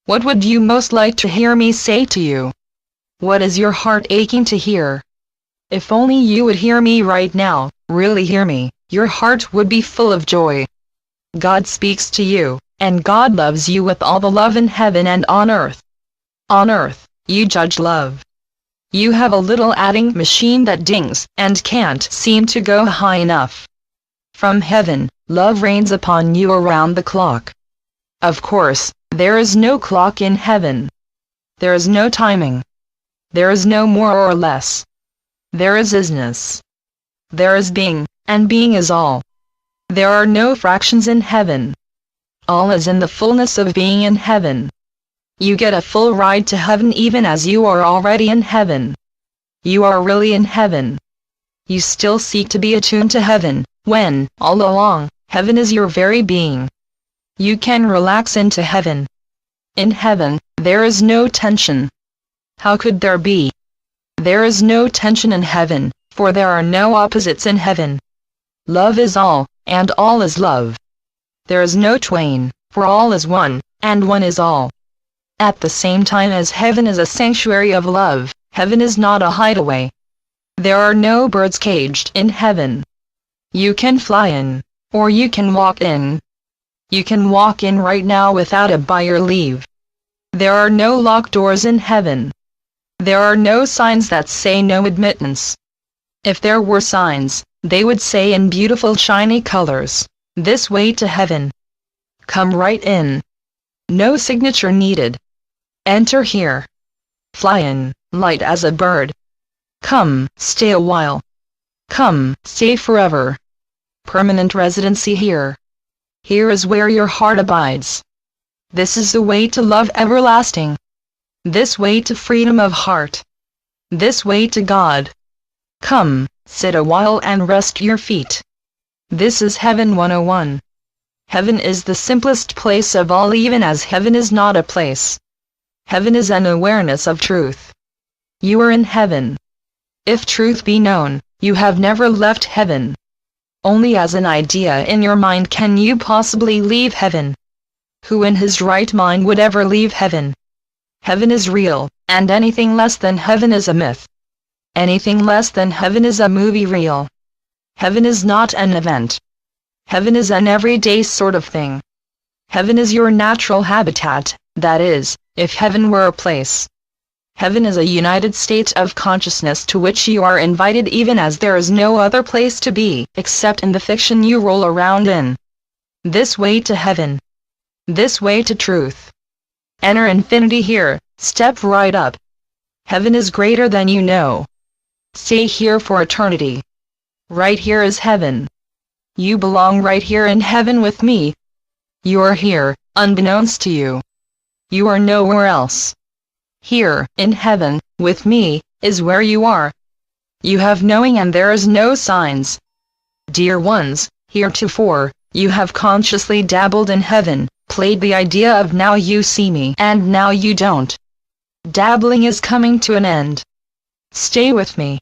What would you most like to hear me say to you? What is your heart aching to hear? If only you would hear me right now, really hear me, your heart would be full of joy. God speaks to you, and God loves you with all the love in heaven and on earth. On earth, you judge love. You have a little adding machine that dings and can't seem to go high enough. From heaven, love reigns upon you around the clock. Of course, there is no clock in heaven. There is no timing. There is no more or less. There is isness. There is being, and being is all. There are no fractions in heaven. All is in the fullness of being in heaven. You get a full ride to heaven even as you are already in heaven. You are really in heaven. You still seek to be attuned to heaven, when, all along, heaven is your very being. You can relax into heaven. In heaven, there is no tension. How could there be? There is no tension in heaven, for there are no opposites in heaven. Love is all, and all is love. There is no twain, for all is one, and one is all. At the same time as heaven is a sanctuary of love, heaven is not a hideaway. There are no birds caged in heaven. You can fly in, or you can walk in. You can walk in right now without a by your leave. There are no locked doors in heaven. There are no signs that say no admittance. If there were signs, they would say in beautiful shiny colors, "This way to heaven." Come right in. No signature needed. Enter here. Fly in, light as a bird. Come, stay a while. Come, stay forever. Permanent residency here. Here is where your heart abides. This is the way to love everlasting. This way to freedom of heart. This way to God. Come, sit a while and rest your feet. This is Heaven 101. Heaven is the simplest place of all, even as heaven is not a place. Heaven is an awareness of truth. You are in heaven. If truth be known, you have never left heaven. Only as an idea in your mind can you possibly leave heaven. Who in his right mind would ever leave heaven? Heaven is real, and anything less than heaven is a myth. Anything less than heaven is a movie reel. Heaven is not an event. Heaven is an everyday sort of thing. Heaven is your natural habitat, that is, if heaven were a place. Heaven is a united state of consciousness to which you are invited even as there is no other place to be, except in the fiction you roll around in. This way to heaven. This way to truth. Enter infinity here, step right up. Heaven is greater than you know. Stay here for eternity. Right here is heaven. You belong right here in heaven with me. You are here, unbeknownst to you. You are nowhere else. Here, in heaven, with me, is where you are. You have knowing and there is no signs. Dear ones, heretofore, you have consciously dabbled in heaven, played the idea of now you see me and now you don't. Dabbling is coming to an end. Stay with me.